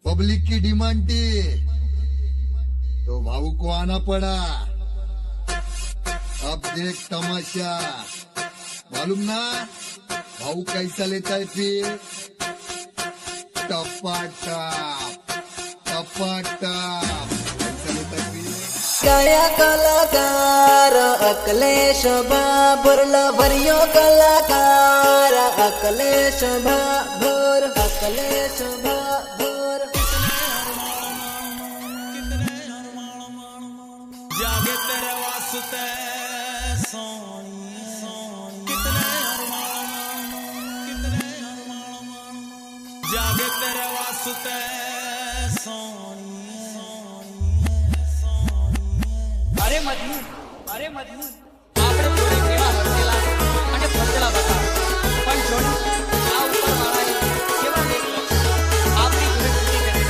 Public की demand थी तो भाऊ को आना पड़ा। अब देख तमाशा, मालूम ना भाऊ कैसा लेता है फिर। टपाटप टपाटप कैसा लेता है फिर। गया कलाकार अकलेश बाबुरला भरियो कलाकार अकलेश बाबुर अकलेश बाबुर जागे तेरे वास्ते सोनी कितने जागे तेरे वास्ते सोनी અરે મજનુ આપણે જોડે કેવા હસેલા અને ફસેલા હતા પણ જોડે આ ઉપરવાળાએ કેવા દેખલો આપણી જોડે કૃતિ કરે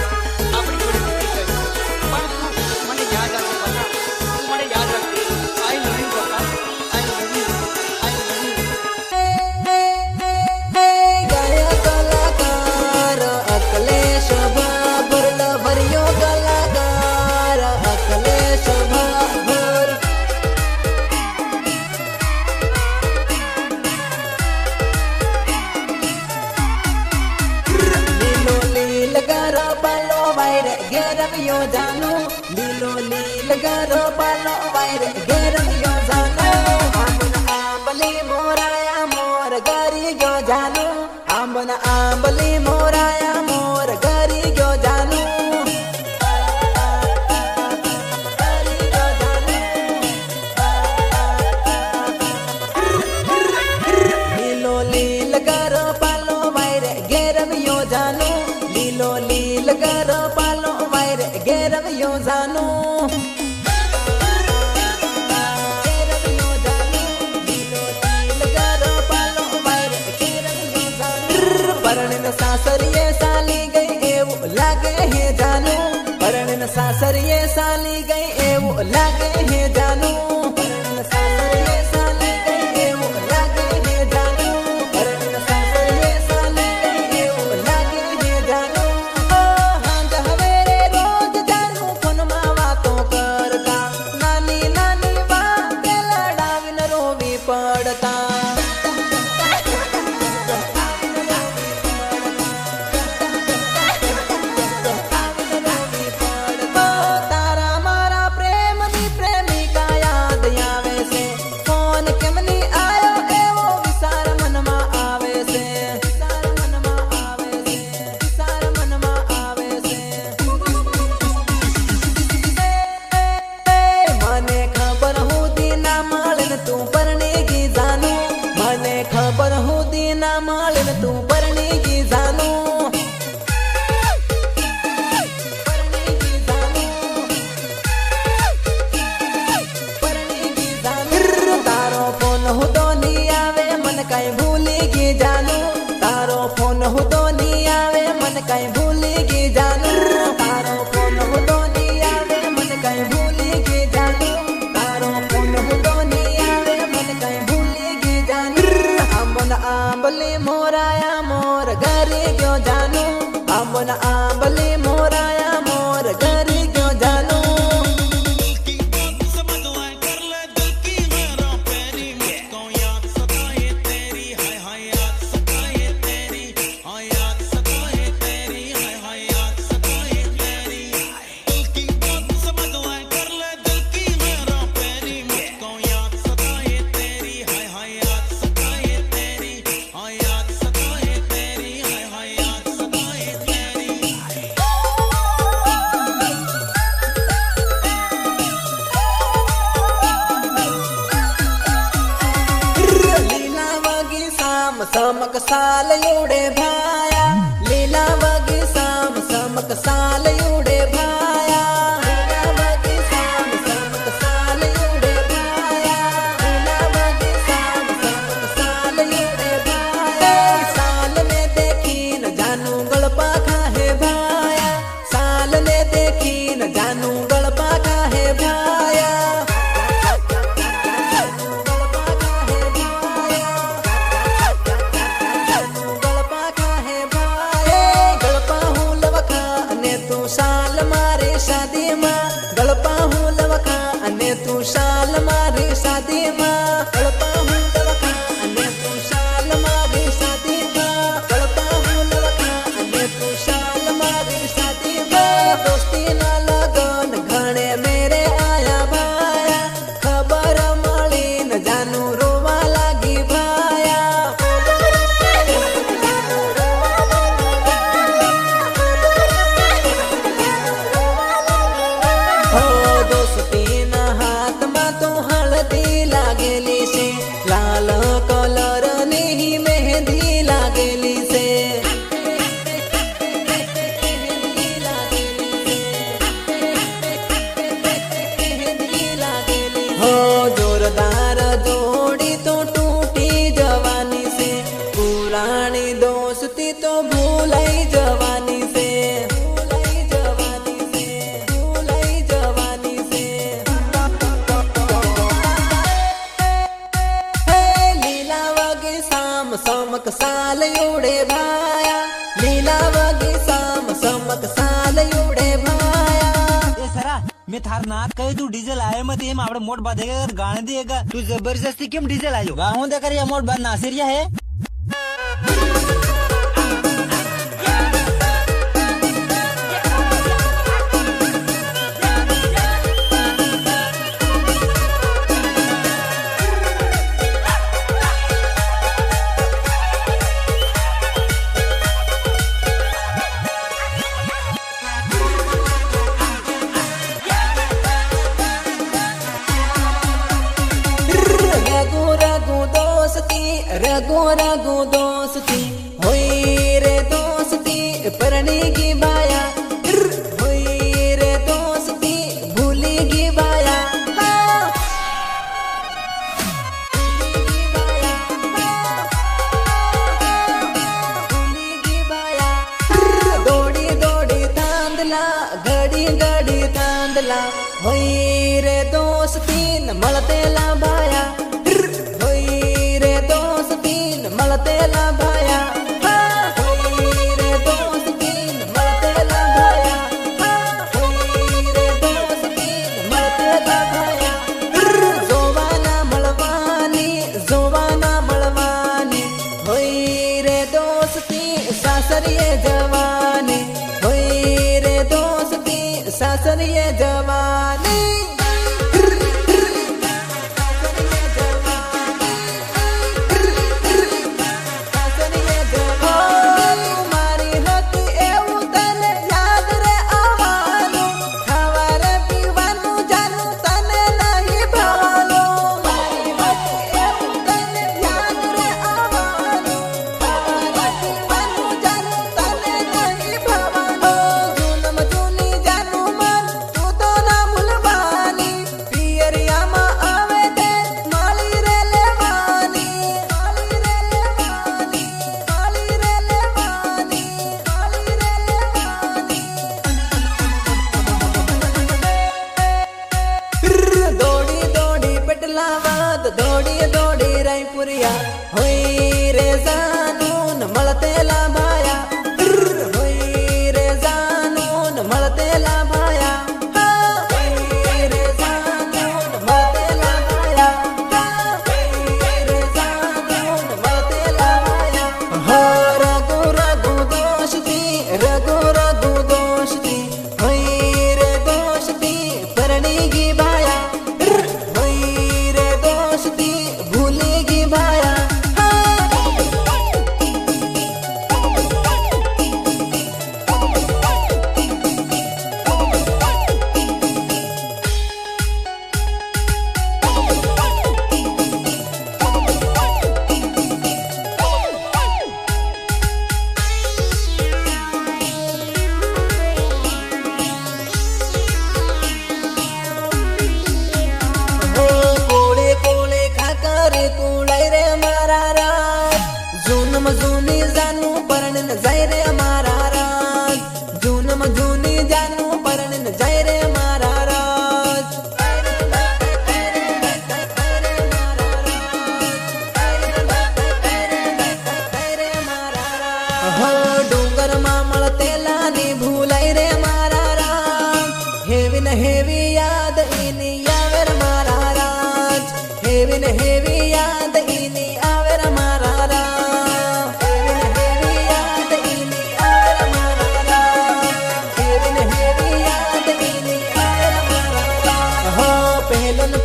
આપણી જોડે કૃતિ કરે પણ તું મને યાદ રાખજે બતા તું મને યાદ રાખજે આઈ લવ યુ બતા આઈ લવ યુ गया कलाकार अकलेश बाबुरला भरियो कलाकार अकलेश बाबुर लीलो लील गारो पालो वायरे गेरम यो जानू लीलो लील गारो पालो वायरे गेरम यो जानू आमन आंबली मोराया मोर गारी यो जानू आमन आंबली मोराया मोर गारी यो जानू गारी यो जानू लीलो लील गारो पालो वायरे गेरम यो जानू लीलो लील गारो पालो वायरे गेरम यो जानू गेरम यो जानू लीलो लील गारो पालो वायरे गेरम यो जानू परणन सासरिये साली गई एवो लागे हे जानू परणन सासरिये साली गई एवो लागे हे जानू परणन सासरिये साली गई एवो लागे हे जानू परणन सासरिये साली गई एवो लागे हे जानू ओ हांज हवेरे रोज जानू फोनमा वातो करता नानी नानी वाते लडावीन रोवी पडता तारा मारा प्रेम नी प्रेमिका याद आवे से फोन केम नी आयो एवो विचार मनमा आवे से विचार मनमा आवे से विचार मनमा आवे से मने खबर हूँ दीना मालिन तू परनेगी जानू मने खबर हूँ दीना मालिन तू परनेगी जानू परनेगी जानू परनेगी जानू तारो फोन हूँ तो नहीं आवे मन कहीं भूलेगी जानू तारो फोन हूँ तो नहीं आवे मन कहीं भूलेगी जानू तारो फोन हूँ तो नहीं आवे मन कहीं भूलेगी जानू तारो फोन हूँ तो नहीं आवे मन कहीं भूलेगी जानू आंबन आंबली मोराया मोर घरे क्यों जानू आंबन आंबली मोराया मोर घरे क्यों जानू की बात समझ आए कर ले दिल की मेरा पैरी मुझको याद सताए तेरी हाय हाय याद सताए तेरी हाय याद सताए तेरी हाय हाय याद सताए तेरी दिल की बात समझ आए कर ले दिल की मेरा पैरी मुझको याद सताए तेरी हाय हाय याद सताए तेरी हाय याद सताए तेरी हाय हाय याद सताए तेरी लीला वगी साम समक साल युडे भाया लीला वगी साम समक साल युडे भाया लीला वगी साम समक साल युडे भाया लीला वगी साम समक साल युडे भाया साल ने देखी न जानू गलपा खाहे भाया साल ने देखी न जानू गलपा खाहे भाया जानू गलपा खाहे भाया जानू गलपा खाहे दिलदार जोड़ी तो टूटी जवानी से, पुरानी दोस्ती तो भूलाई जवानी से, भूलाई जवानी से, भूलाई जवानी से। हे लीला वगे शाम समक साल उड़े भाया, लीला वगे शाम समक साल उड़े भाया। ए सरा मैं थार नाथ कहे तू डीजल आए मत एम आपड़े मोट बांधेगा गाने देगा, तू जबरदस्ती क्यों डीजल आयो? गाँव देकर ये मोट बांध नासिरिया है। रगो रगो दोस्ती होई रे दोस्ती परणी की बाया, होई रे दोस्ती भूली की बाया, भूली की बाया। दौड़ी दौड़ी तांदला घड़ी घड़ी तांदला, होई रे दोस्ती न मलते ला बाया, तेला भाया, होई रे दोस्ती मलतेला भाया, होई रे दोस्ती मलतेला भाया। जोवाना मलवानी, जोवाना मलवानी, होई रे दोस्ती सासरिये जवानी, होई रे दोस्ती सासरिये जवानी। दौड़ी दौड़ी रायपुरिया, होई रे जानून मलतेला भाया, होई रे जानून मलतेला भाया, होई रे जानून मलतेला भाया, होई रे जानून मलतेला भाया। हो रघु रघु दोस्ती, रघु रघु दोस्ती, होई रे दोस्ती परणी की भाया, भूलेगी भाया। जूनी जानू परण जाय रे मारा राज, जूनम जूनी जानू परण जाय रे मारा राज। हो डोंगर मा मळतेला नी भूलाय रे मारा राज, हेविन हेवी याद इनी यावर मारा राज, हेविन हेवी याद इनी आवर मारा राज।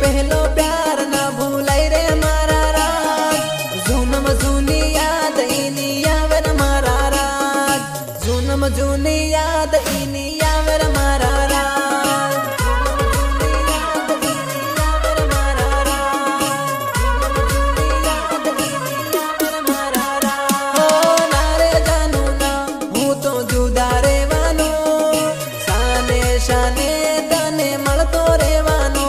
पहलो प्यार ना भूलाई रे मारा राज, जूनम जूनी याद इनी यावर मारा राज, जूनम जूनी याद इनी यावर मारा राज, जूनम जूनी याद इनी यावर मारा राज, जूनम जूनी याद इनी यावर मारा राज। हो नारे जानू ना हूँ तो जुदा रेवानो, शाने शाने तने મળતો રેવાનો,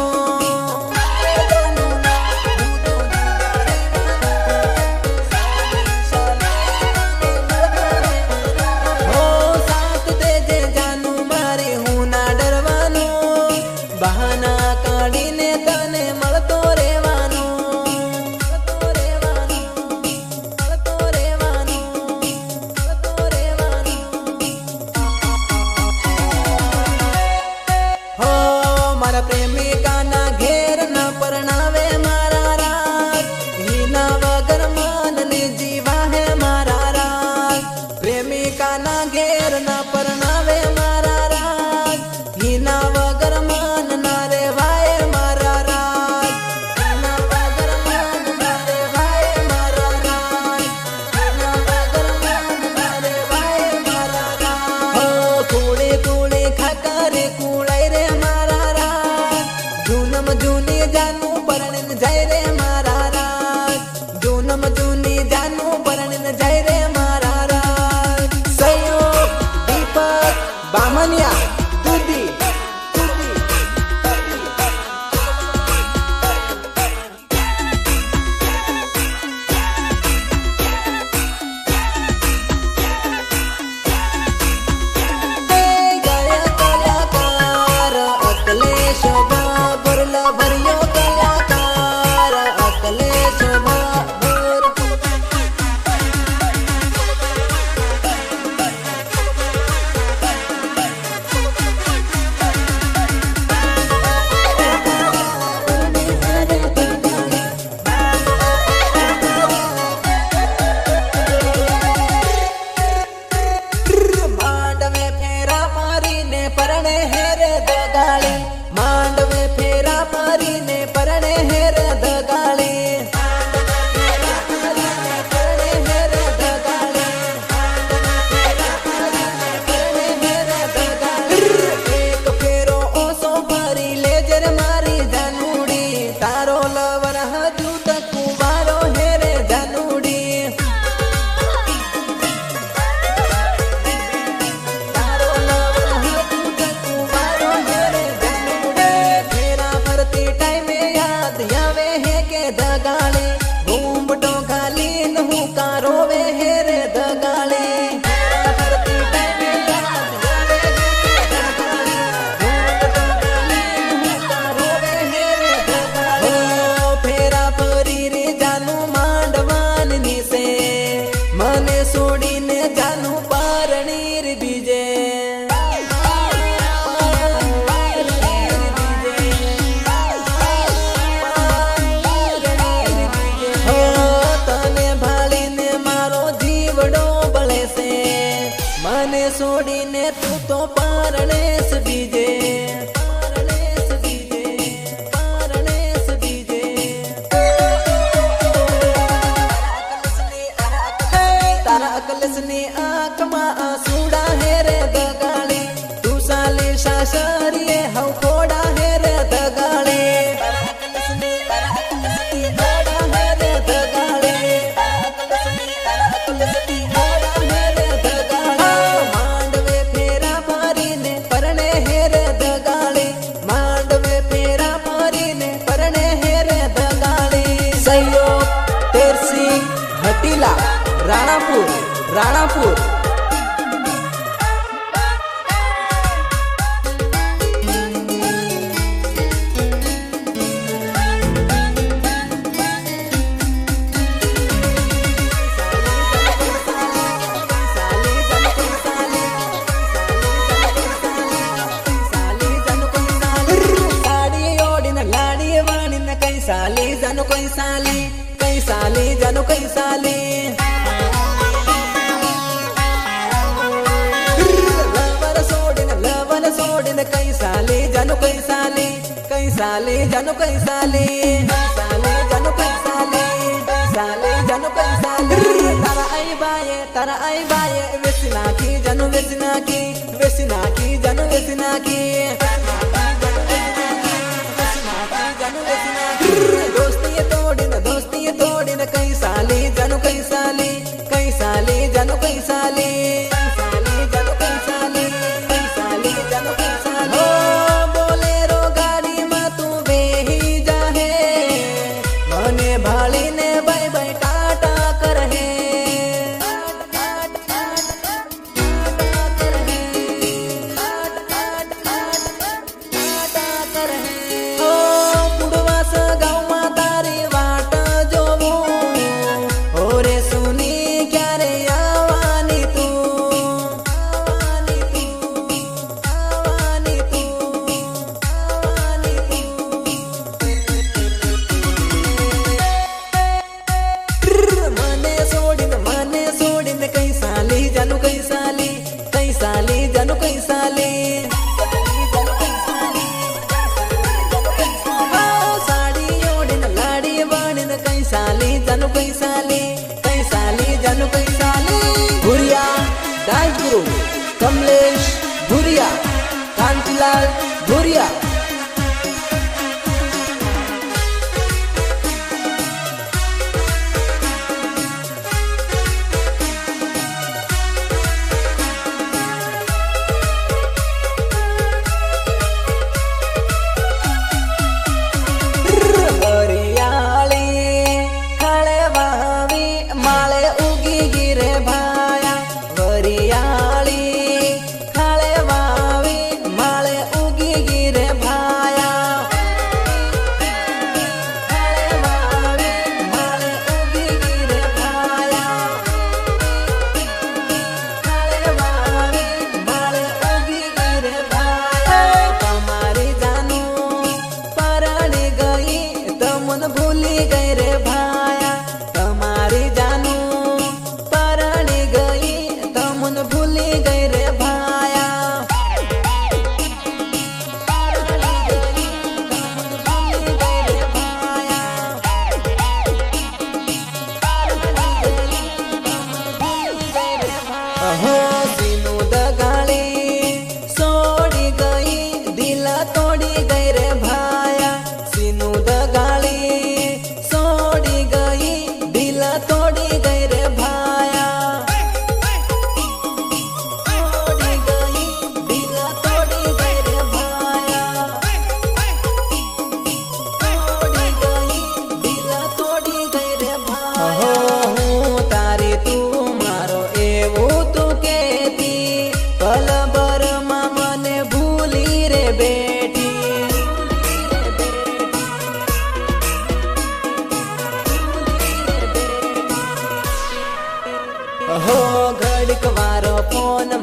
મારા પ્રેમિકાના ઘેર ન પરણાવે મારા રાજ હિના વગર મનને જીવા હે મારા રાજ પ્રેમિકાના ઘેર ન પરણાવે મારા રાજ હિના વગર મન ના રેવાય મારા રાજ હિના વગર મન ના રેવાય મારા રાજ હિના વગર મન ના રેવાય મારા રાજ હો કુળે કુળે ખાકરે કુળાઈ રે મારા રાજ જૂનમ જૂની જાનું પરણીન જાય રે મારા રાજ જૂનમ જૂની જાનું પરણીન જાય રે મારા રાજ સહયોગ દીપક બામનિયા દૂધી કલાકાર અકલેશ બાબર લભર્યો કલાકાર અકલેશ બાબર માંડવે ફેરા મારીને પરણે હેર દગાળી માંડવે ફેરા મારીને પરણે હેર દગાળી એક ફેરો ઓસો ભરી લેજર મારી જાનુડી તારો લવર હજુ તક કુંવારો હેરે જાનુડી તારો લવર હજુ તક કુંવારો હેરે જાનુડી ફેરા ફરતી ટાઈમે યાદ આવે હે કે દગાળે ઘૂંઘટો ઘાલીને હું કારો વે હેરે દગાળે ફરતી ટાઈમે યાદ આવે હે કે દગાળે ઘૂંઘટો ઘાલીને હું કારો વે હેરે દગાળે ઓ ફેરા ફરી રે જાનું માંડવાની સે મને છોડીને જાનું પારણી રે બીજે હો તને ભાળીને મારો જીવડો બળે છે મને છોડીને તું તો પારણેશ બીજે પારણેશ બીજે પારણેશ બીજે તારા અકલેશની આંખમાં આંસુડા હેરે દગાળી તું સાલી સાસરીએ હવ ખોડા હેરે દગાળી માંડવે ફેરા મારીને પરણે હેરે દગાળી માંડવે ફેરા મારીને પરણે હેરે દગાળી સહયોગ તેરસિંહ હટીલા રાણાપુર સાડી ઓડીને લાડી વાણીને કઈ સાલી જાનું કઈ સાલી જાનું કઈ સાલી લવર છોડીને કઈ સાલી જાનું કઈ સાલી જાનું કઈ સાલી જાનું કઈ સાલી જાનું કઈ સાલી તારા આઈ બાએ વેસી નાખી જાનું વેસી નાખી જાનું વેસી નાખી દોસ્તીએ તોડીને કઈ સાલી જાનું કઈ સાલી જાનું કઈ સાલી જાનું કઈ સાલી હો બોલેરો ગાડીમાં તું બેહી જાહે મને ભાળીને બાય બાય ટાટા કરહે હો પુડવાસ ગામમાં હો ઘડીક વારો ફોન